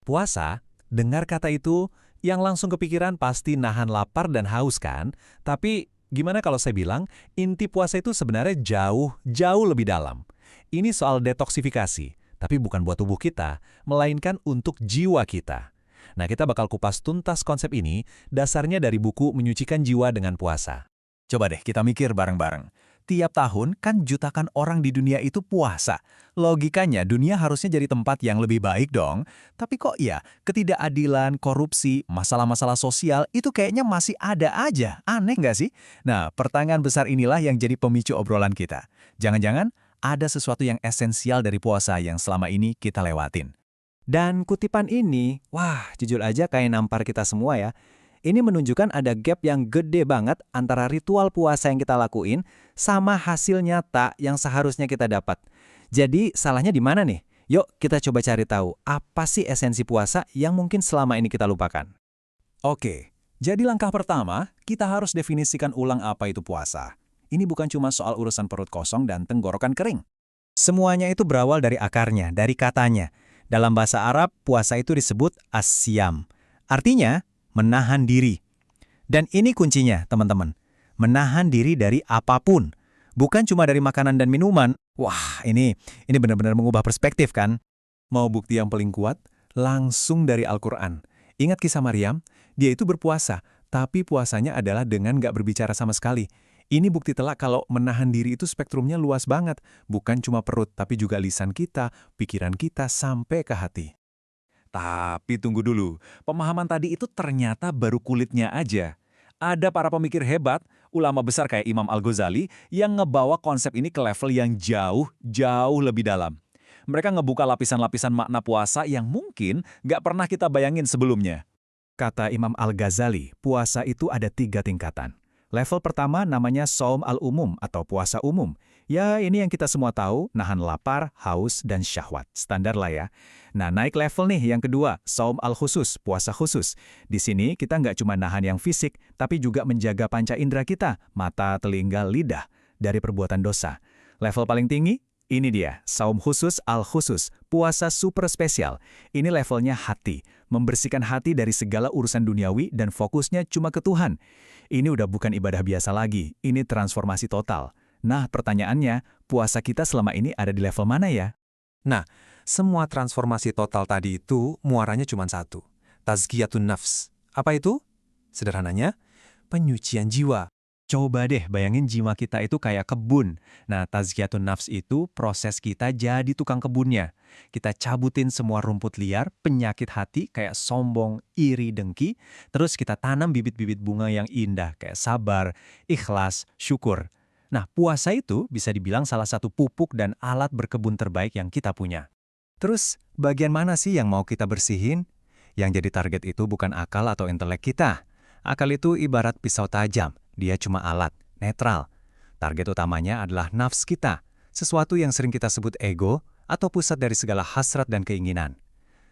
Puasa, dengar kata itu, yang langsung kepikiran pasti nahan lapar dan haus kan? Tapi gimana kalau saya bilang, inti puasa itu sebenarnya jauh, jauh lebih dalam. Ini soal detoksifikasi, tapi bukan buat tubuh kita, melainkan untuk jiwa kita. Nah, kita bakal kupas tuntas konsep ini, dasarnya dari buku Menyucikan Jiwa dengan Puasa. Coba deh kita mikir bareng-bareng. Tiap tahun kan jutakan orang di dunia itu puasa. Logikanya dunia harusnya jadi tempat yang lebih baik dong. Tapi kok ya, ketidakadilan, korupsi, masalah-masalah sosial itu kayaknya masih ada aja. Aneh nggak sih? Nah, pertanyaan besar inilah yang jadi pemicu obrolan kita. Jangan-jangan ada sesuatu yang esensial dari puasa yang selama ini kita lewatin. Dan kutipan ini, wah jujur aja kayak nampar kita semua ya. Ini menunjukkan ada gap yang gede banget antara ritual puasa yang kita lakuin sama hasil nyata yang seharusnya kita dapat. Jadi salahnya di mana nih? Yuk kita coba cari tahu apa sih esensi puasa yang mungkin selama ini kita lupakan. Oke, jadi langkah pertama, kita harus definisikan ulang apa itu puasa. Ini bukan cuma soal urusan perut kosong dan tenggorokan kering. Semuanya itu berawal dari akarnya, dari katanya. Dalam bahasa Arab, puasa itu disebut as-siyam. Artinya, menahan diri. Dan ini kuncinya, teman-teman. Menahan diri dari apapun. Bukan cuma dari makanan dan minuman. Wah, ini benar-benar mengubah perspektif kan? Mau bukti yang paling kuat? Langsung dari Al-Quran. Ingat kisah Maryam? Dia itu berpuasa, tapi puasanya adalah dengan nggak berbicara sama sekali. Ini bukti telak kalau menahan diri itu spektrumnya luas banget. Bukan cuma perut, tapi juga lisan kita, pikiran kita, sampai ke hati. Tapi tunggu dulu, pemahaman tadi itu ternyata baru kulitnya aja. Ada para pemikir hebat, ulama besar kayak Imam Al-Ghazali, yang ngebawa konsep ini ke level yang jauh, jauh lebih dalam. Mereka ngebuka lapisan-lapisan makna puasa yang mungkin nggak pernah kita bayangin sebelumnya. Kata Imam Al-Ghazali, puasa itu ada 3 tingkatan. Level pertama namanya Shaum al-Umum atau puasa umum. Ya, ini yang kita semua tahu, nahan lapar, haus, dan syahwat. Standar lah ya. Nah, naik level nih yang kedua, Shaum al-Khusus, puasa khusus. Di sini kita nggak cuma nahan yang fisik, tapi juga menjaga panca indera kita, mata, telinga, lidah, dari perbuatan dosa. Level paling tinggi, ini dia, Shaum khusus al-Khusus, puasa super spesial. Ini levelnya hati, membersihkan hati dari segala urusan duniawi dan fokusnya cuma ke Tuhan. Ini udah bukan ibadah biasa lagi, ini transformasi total. Nah, pertanyaannya, puasa kita selama ini ada di level mana ya? Nah, semua transformasi total tadi itu muaranya cuma satu. Tazkiyatun nafs. Apa itu? Sederhananya, penyucian jiwa. Coba deh bayangin jiwa kita itu kayak kebun. Nah, tazkiyatun nafs itu proses kita jadi tukang kebunnya. Kita cabutin semua rumput liar, penyakit hati kayak sombong, iri, dengki. Terus kita tanam bibit-bibit bunga yang indah kayak sabar, ikhlas, syukur. Nah, puasa itu bisa dibilang salah satu pupuk dan alat berkebun terbaik yang kita punya. Terus, bagian mana sih yang mau kita bersihin? Yang jadi target itu bukan akal atau intelek kita. Akal itu ibarat pisau tajam. Dia cuma alat, netral. Target utamanya adalah nafs kita, sesuatu yang sering kita sebut ego atau pusat dari segala hasrat dan keinginan.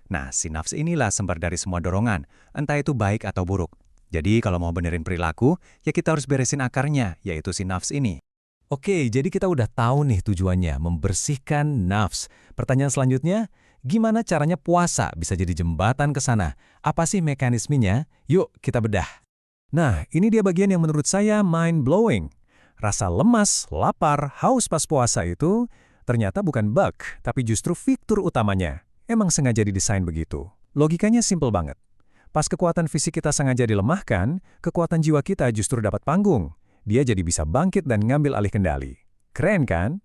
Nah, si nafs inilah sumber dari semua dorongan, entah itu baik atau buruk. Jadi kalau mau benerin perilaku, ya kita harus beresin akarnya, yaitu si nafs ini. Oke, jadi kita udah tahu nih tujuannya, membersihkan nafs. Pertanyaan selanjutnya, gimana caranya puasa bisa jadi jembatan ke sana? Apa sih mekanismenya? Yuk kita bedah. Nah, ini dia bagian yang menurut saya mind-blowing. Rasa lemas, lapar, haus pas puasa itu ternyata bukan bug, tapi justru fitur utamanya. Emang sengaja didesain begitu. Logikanya simple banget. Pas kekuatan fisik kita sengaja dilemahkan, kekuatan jiwa kita justru dapat panggung. Dia jadi bisa bangkit dan ngambil alih kendali. Keren kan?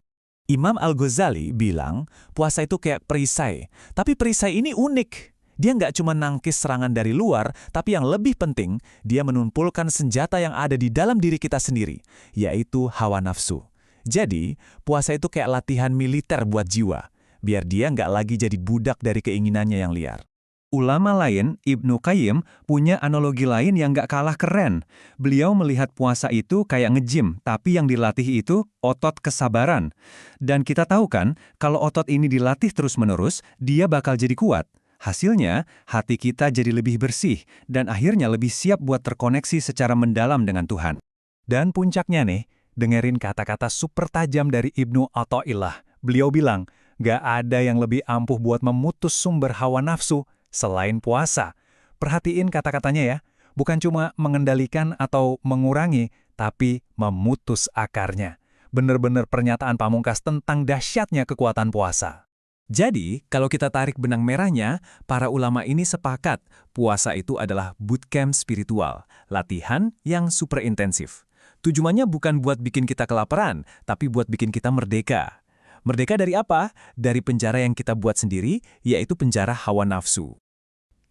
Imam Al-Ghazali bilang, puasa itu kayak perisai. Tapi perisai ini unik. Dia nggak cuma nangkis serangan dari luar, tapi yang lebih penting, dia menumpulkan senjata yang ada di dalam diri kita sendiri, yaitu hawa nafsu. Jadi, puasa itu kayak latihan militer buat jiwa, biar dia nggak lagi jadi budak dari keinginannya yang liar. Ulama lain, Ibnu Qayyim, punya analogi lain yang nggak kalah keren. Beliau melihat puasa itu kayak nge-gym, tapi yang dilatih itu otot kesabaran. Dan kita tahu kan, kalau otot ini dilatih terus-menerus, dia bakal jadi kuat. Hasilnya, hati kita jadi lebih bersih dan akhirnya lebih siap buat terkoneksi secara mendalam dengan Tuhan. Dan puncaknya nih, dengerin kata-kata super tajam dari Ibnu Athaillah. Beliau bilang, gak ada yang lebih ampuh buat memutus sumber hawa nafsu selain puasa. Perhatiin kata-katanya ya, bukan cuma mengendalikan atau mengurangi, tapi memutus akarnya. Bener-bener pernyataan pamungkas tentang dahsyatnya kekuatan puasa. Jadi, kalau kita tarik benang merahnya, para ulama ini sepakat puasa itu adalah bootcamp spiritual, latihan yang super intensif. Tujuannya bukan buat bikin kita kelaparan, tapi buat bikin kita merdeka. Merdeka dari apa? Dari penjara yang kita buat sendiri, yaitu penjara hawa nafsu.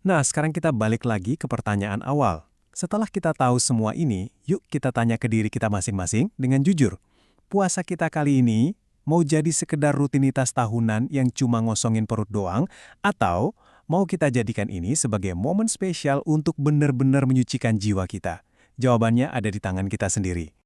Nah, sekarang kita balik lagi ke pertanyaan awal. Setelah kita tahu semua ini, yuk kita tanya ke diri kita masing-masing dengan jujur. Puasa kita kali ini mau jadi sekedar rutinitas tahunan yang cuma ngosongin perut doang, atau mau kita jadikan ini sebagai momen spesial untuk benar-benar menyucikan jiwa kita? Jawabannya ada di tangan kita sendiri.